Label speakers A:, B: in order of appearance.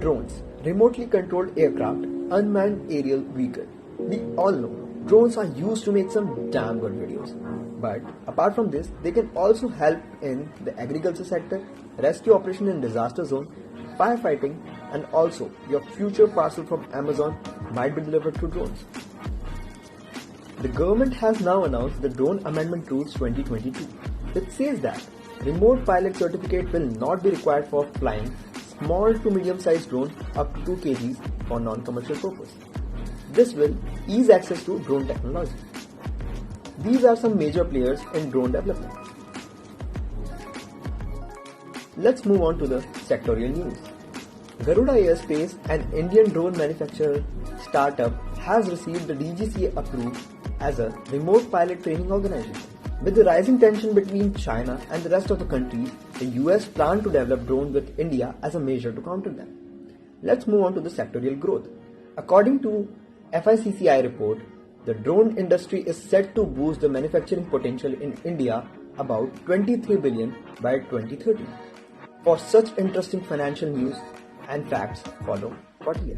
A: Drones, remotely controlled aircraft, unmanned aerial vehicle. We all know drones are used to make some damn good videos. But apart from this, they can also help in the agriculture sector, rescue operation in disaster zone, firefighting, and also your future parcel from Amazon might be delivered through drones. The government has now announced the Drone Amendment Rules 2022, which says that remote pilot certificate will not be required for flying small to medium-sized drones up to 2 kgs for non-commercial purpose. This will ease access to drone technology. These are some major players in drone development. Let's move on to the sectorial news. Garuda Aerospace, an Indian drone manufacturer startup, has received the DGCA approved as a remote pilot training organization. With the rising tension between China and the rest of the countries, the US plan to develop drones with India as a measure to counter them. Let's move on to the sectorial growth. According to FICCI report, the drone industry is set to boost the manufacturing potential in India about 23 billion by 2030. For such interesting financial news and facts, follow Kautilya.